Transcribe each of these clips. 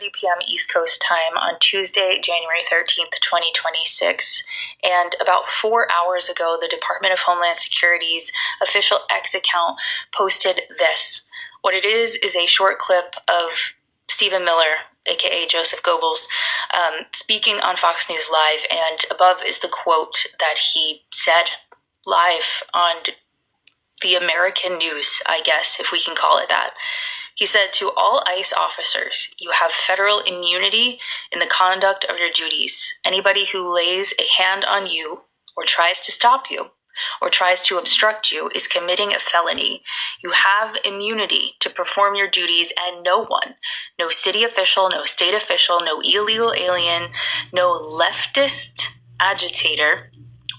8:30 p.m. East Coast time on Tuesday, January 13th, 2026. And about 4 hours ago, the Department of Homeland Security's official X account posted this. What it is a short clip of Stephen Miller, aka Joseph Goebbels, speaking on Fox News Live, and above is the quote that he said live on the American news, I guess, if we can call it that. He said, "To all ICE officers, you have federal immunity in the conduct of your duties. Anybody who lays a hand on you or tries to stop you or tries to obstruct you is committing a felony. You have immunity to perform your duties, and no one, no city official, no state official, no illegal alien, no leftist agitator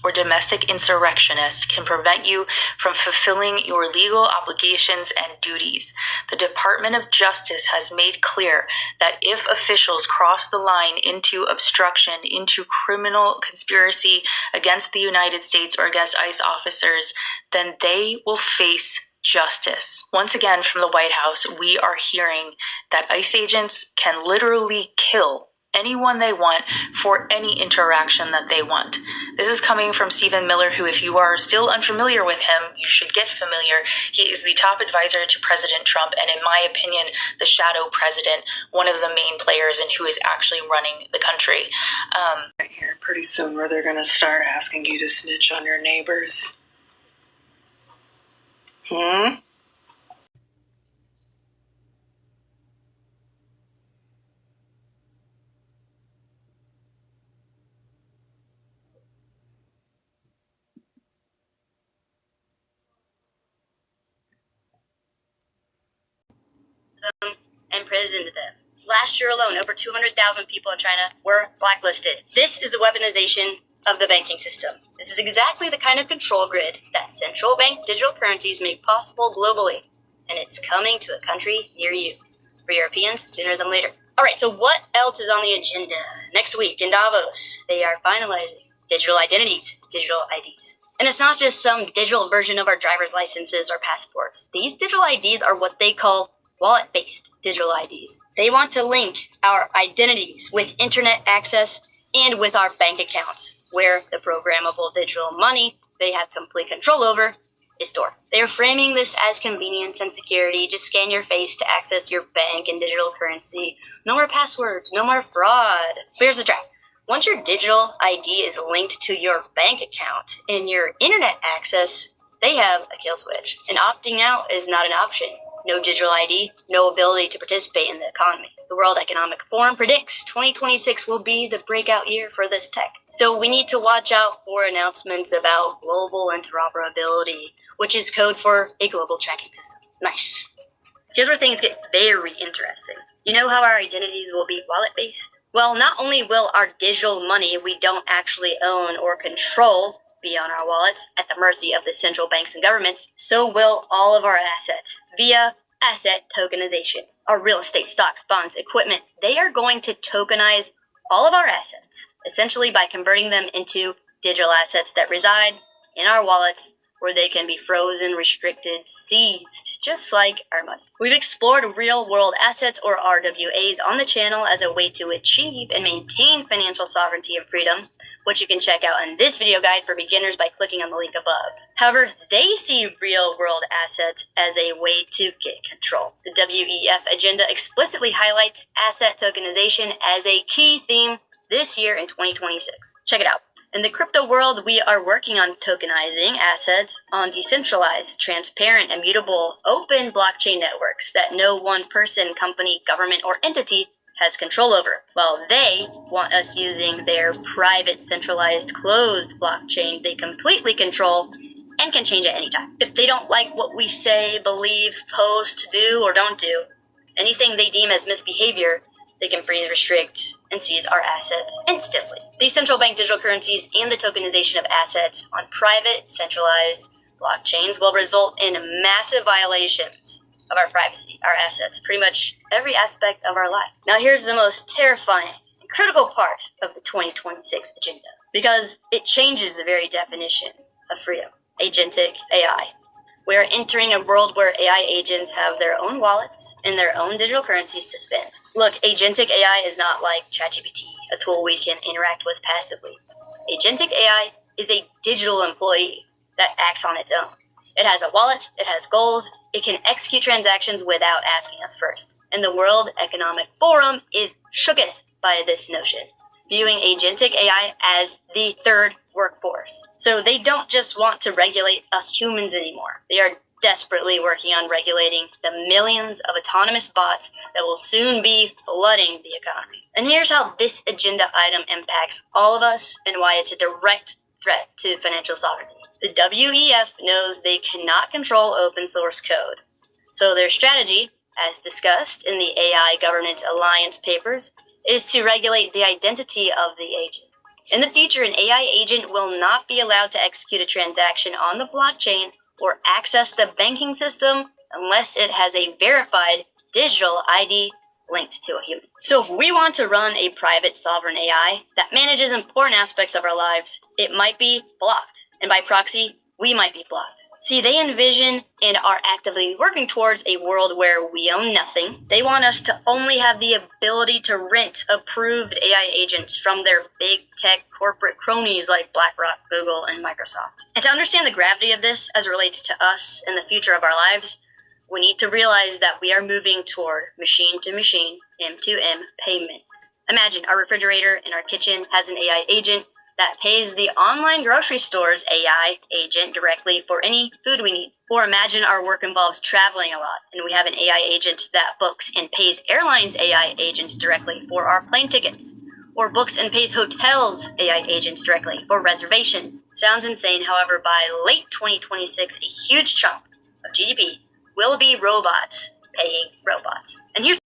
or domestic insurrectionist can prevent you from fulfilling your legal obligations and duties. The Department of Justice has made clear that if officials cross the line into obstruction, into criminal conspiracy against the United States or against ICE officers, then they will face justice." Once again, from the White House, we are hearing that ICE agents can literally kill anyone they want for any interaction that they want. This is coming from Stephen Miller, who, if you are still unfamiliar with him, you should get familiar. He is the top advisor to President Trump, and in my opinion, the shadow president, one of the main players and who is actually running the country. Right here, pretty soon where they're going to start asking you to snitch on your neighbors. And imprisoned them. Last year alone, over 200,000 people in China were blacklisted. This is the weaponization of the banking system. This is exactly the kind of control grid that central bank digital currencies make possible globally. And it's coming to a country near you. For Europeans, sooner than later. Alright, so what else is on the agenda? Next week in Davos, they are finalizing digital identities, digital IDs. And it's not just some digital version of our driver's licenses or passports. These digital IDs are what they call wallet-based digital IDs. They want to link our identities with internet access and with our bank accounts, where the programmable digital money they have complete control over is stored. They are framing this as convenience and security. Just scan your face to access your bank and digital currency. No more passwords, no more fraud. But here's the trap. Once your digital ID is linked to your bank account and your internet access, they have a kill switch. And opting out is not an option. No digital ID, no ability to participate in the economy. The World Economic Forum predicts 2026 will be the breakout year for this tech. So we need to watch out for announcements about global interoperability, which is code for a global tracking system. Nice. Here's where things get very interesting. You know how our identities will be wallet-based? Well, not only will our digital money we don't actually own or control be on our wallets at the mercy of the central banks and governments, so will all of our assets via asset tokenization. Our real estate, stocks, bonds, equipment, they are going to tokenize all of our assets, essentially by converting them into digital assets that reside in our wallets, where they can be frozen, restricted, seized, just like our money. We've explored real-world assets, or RWAs, on the channel as a way to achieve and maintain financial sovereignty and freedom, which you can check out in this video guide for beginners by clicking on the link above. However, they see real-world assets as a way to get control. The WEF agenda explicitly highlights asset tokenization as a key theme this year in 2026. Check it out. In the crypto world, we are working on tokenizing assets on decentralized, transparent, immutable, open blockchain networks that no one person, company, government, or entity has control over, while they want us using their private, centralized, closed blockchain they completely control and can change at any time. If they don't like what we say, believe, post, do, or don't do, anything they deem as misbehavior, they can freeze, restrict, and seize our assets instantly. These central bank digital currencies and the tokenization of assets on private, centralized blockchains will result in massive violations of our privacy, our assets, pretty much every aspect of our life. Now here's the most terrifying and critical part of the 2026 agenda, because it changes the very definition of freedom. Agentic AI. We are entering a world where AI agents have their own wallets and their own digital currencies to spend. Look, agentic AI is not like ChatGPT, a tool we can interact with passively. Agentic AI is a digital employee that acts on its own. It has a wallet, it has goals, it can execute transactions without asking us first. And the World Economic Forum is shooketh by this notion, viewing agentic AI as the third workforce. So they don't just want to regulate us humans anymore. They are desperately working on regulating the millions of autonomous bots that will soon be flooding the economy. And here's how this agenda item impacts all of us and why it's a direct threat to financial sovereignty. The WEF knows they cannot control open source code. So their strategy, as discussed in the AI Governance Alliance papers, is to regulate the identity of the agents. In the future, an AI agent will not be allowed to execute a transaction on the blockchain or access the banking system unless it has a verified digital ID linked to a human. So if we want to run a private sovereign AI that manages important aspects of our lives, it might be blocked. And by proxy, we might be blocked. See, they envision and are actively working towards a world where we own nothing. They want us to only have the ability to rent approved AI agents from their big tech corporate cronies like BlackRock, Google, and Microsoft. And to understand the gravity of this as it relates to us and the future of our lives, we need to realize that we are moving toward machine-to-machine, M2M payments. Imagine our refrigerator in our kitchen has an AI agent that pays the online grocery store's AI agent directly for any food we need. Or imagine our work involves traveling a lot, and we have an AI agent that books and pays airlines' AI agents directly for our plane tickets. Or books and pays hotels' AI agents directly for reservations. Sounds insane, however, by late 2026, a huge chunk of GDP will be robots paying robots. And here's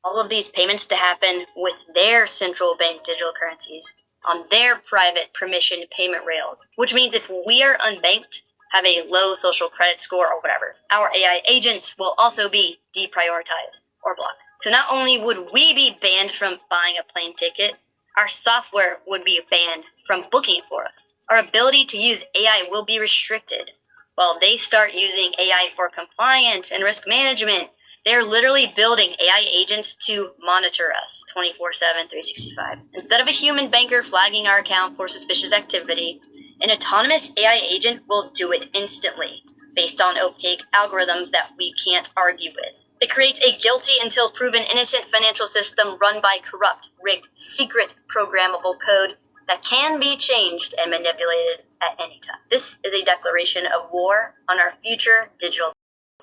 all of these payments to happen with their central bank digital currencies on their private permissioned payment rails, which means if we are unbanked, have a low social credit score or whatever, our AI agents will also be deprioritized or blocked. So not only would we be banned from buying a plane ticket, our software would be banned from booking it for us. Our ability to use AI will be restricted while they start using AI for compliance and risk management. They're literally building AI agents to monitor us 24/7, 365. Instead of a human banker flagging our account for suspicious activity, an autonomous AI agent will do it instantly, based on opaque algorithms that we can't argue with. It creates a guilty until proven innocent financial system run by corrupt, rigged, secret programmable code that can be changed and manipulated at any time. This is a declaration of war on our future digital